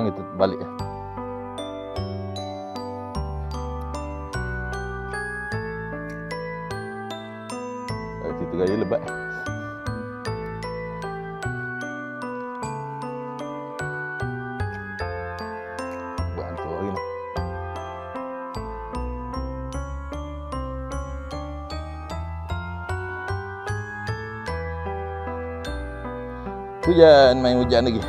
kita balik. Situ gaya lebat. Buat hantu hari ni. Hujan, main hujan lagi.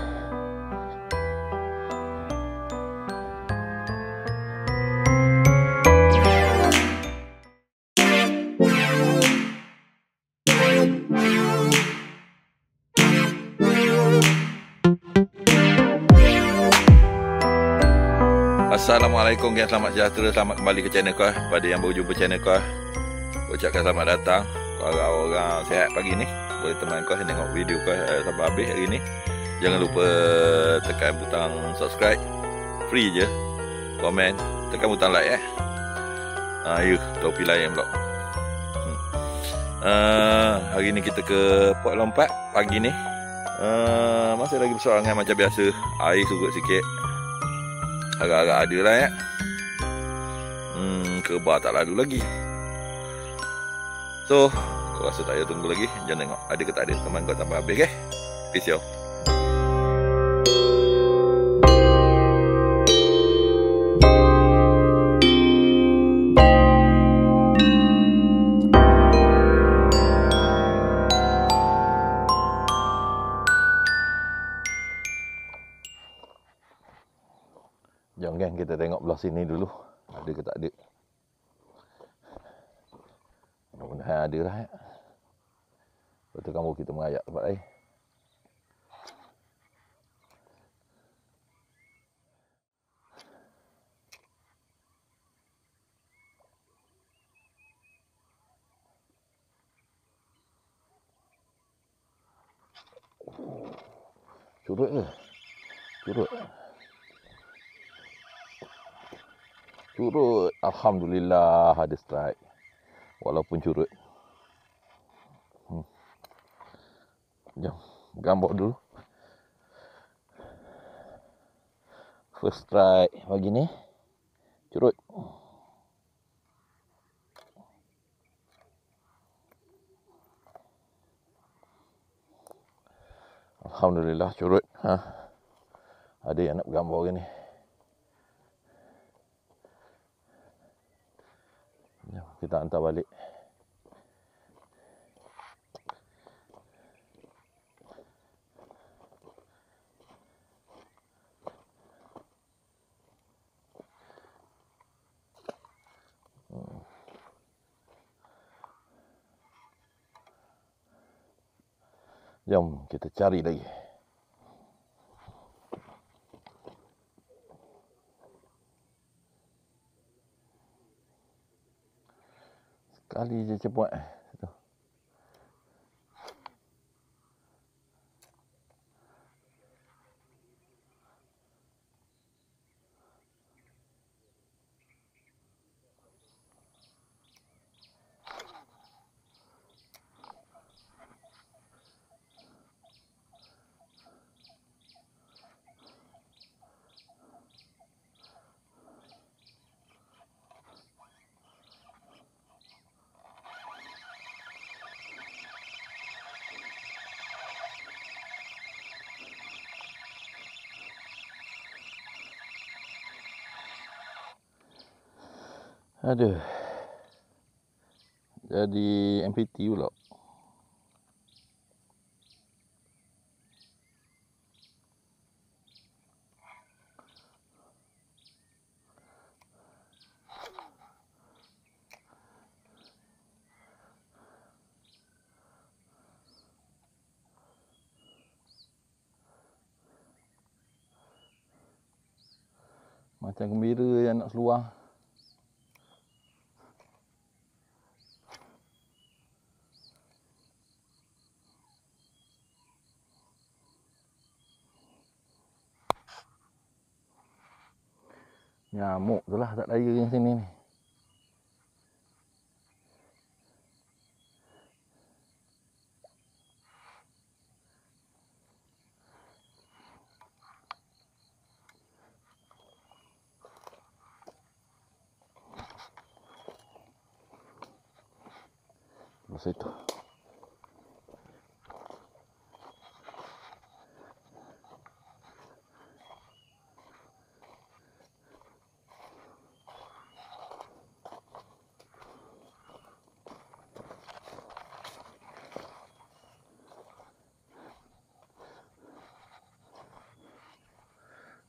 Assalamualaikum, selamat sejahtera, selamat kembali ke channel kau. Pada yang baru jumpa channel kau, ucapkan selamat datang. Kalau orang sihat pagi ni, boleh teman kau tengok video kau sampai habis hari ni. Jangan lupa tekan butang subscribe, free je. Komen, tekan butang like ya, topi layan pula. Hari ni kita ke Port Lompat pagi ni. Masih lagi bersorangan macam biasa. Air surut sikit, agak-agak ada lah ya. Kebar tak lalu lagi. So, kau rasa tak payah tunggu lagi. Jangan tengok ada ke tak ada teman kau sampai habis, okay? Peace yo. Jom kan kita tengok belah sini dulu. Ada ke tak ada. Mudah-mudahan ada lah ya. Lepas tu kamu kita mengayak tempat lain. Curut ke? Curut. Curut. Alhamdulillah ada strike. Walaupun curut. Jom gambar dulu. First strike pagi ni. Curut. Alhamdulillah curut. Ada yang nak bergambar ke ni. Jom kita hantar balik. Jom kita cari lagi. Sekali je cepat. Aduh. Jadi MPT pula. Macam gembira yang nak seluar. Nyamuk tu lah tak daya yang sini ni. pasal itu.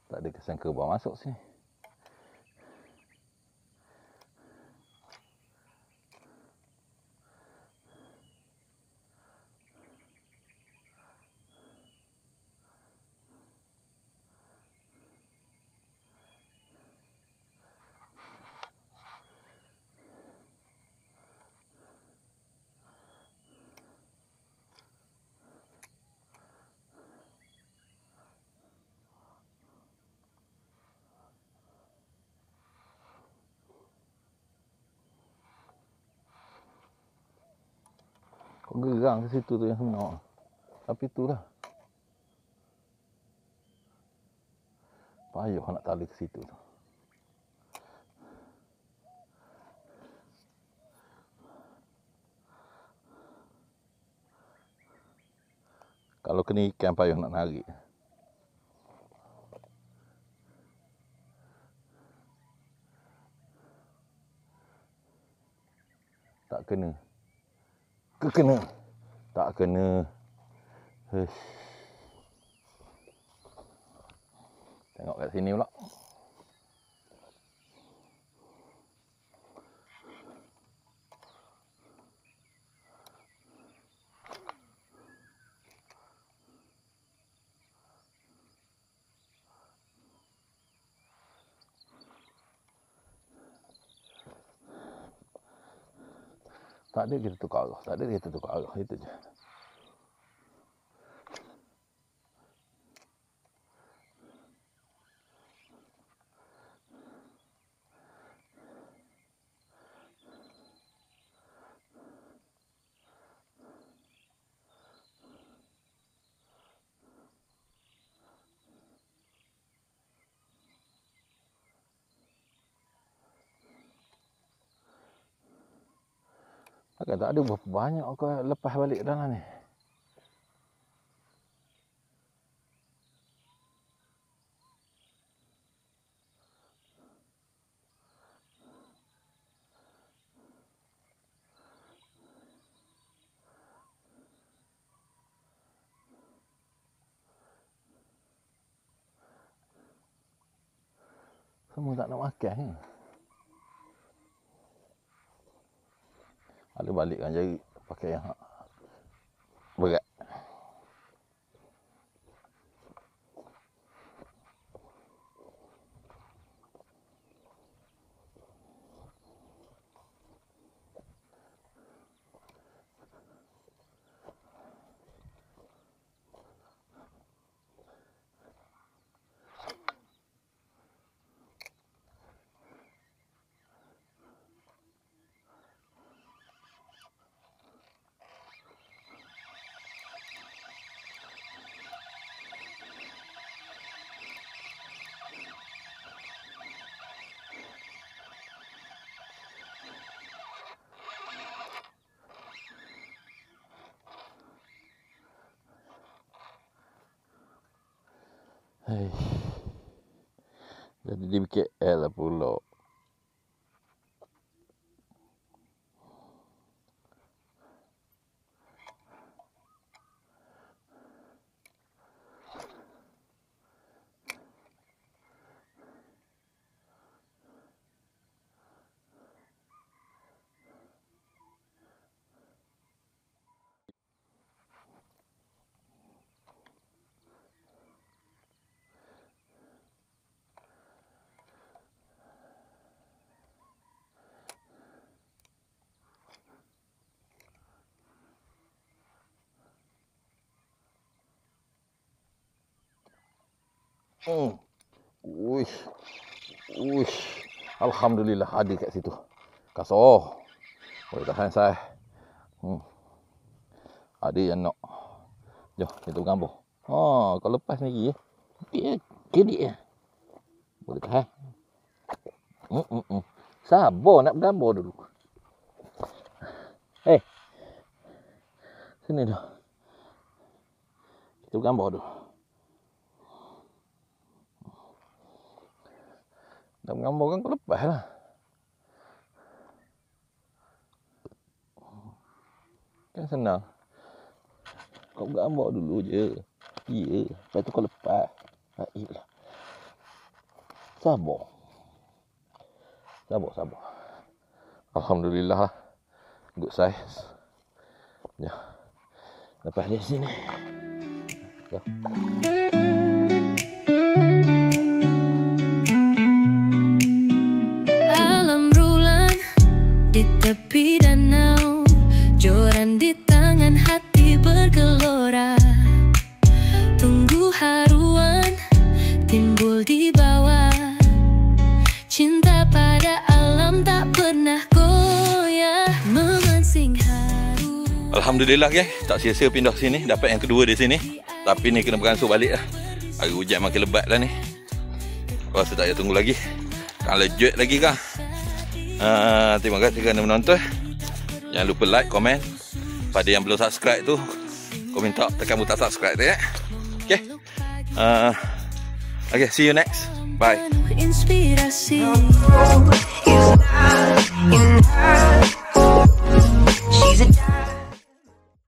Tak ada kesan kerbau masuk sini. Kau gerang ke situ tu yang sebenar. Tapi itulah. Payuh nak tali ke situ tu. Kalau kena ikan payuh nak narik. Tak kena. Kena. Tak kena. Hush. Tengok kat sini pula. Tak ada kita tukar arah. Tak ada kita tukar arah. Itu je. Agak tak ada berapa banyak kau lepas balik dalam ni. Semua tak nak makan ni. Ada balikkan jari pakai yang berat. Hei. Jadi dia bikin L pula. Uish. Alhamdulillah ada kat situ. Kasar. Boleh tahan saya. Ada yang nak. Jom kita bergambar. Kau lepas sendiri ya. Kedik ya. Boleh tahan. Sabar nak bergambar dulu. Sini dah. Kita gambar tu. Dah gambar kan kau lepas lah. Kan senang. Kau gambar dulu je. Ya. Lepas tu kau lepas. Baiklah. Sabar. Sabar. Alhamdulillah lah. Good size. Ya. Lepas dari sini. Ya. Alam rulan di tepi danau, joran di tangan hati bergelora. Tunggu haruan timbul di bawah. Cinta pada alam tak pernah goyah, memancing haru. Alhamdulillah guys, tak sia-sia pindah sini, dapat yang kedua di sini. Tapi ni kena beransur balik lah. Hari hujan makin lebat lah ni. Rasa tak payah tunggu lagi. Kan lejut lagi kan. Terima kasih kerana menonton. Jangan lupa like, komen. Pada yang belum subscribe tu, kau minta tekan butang subscribe tu ya. Okay. Okay, see you next. Bye. Inspirasi.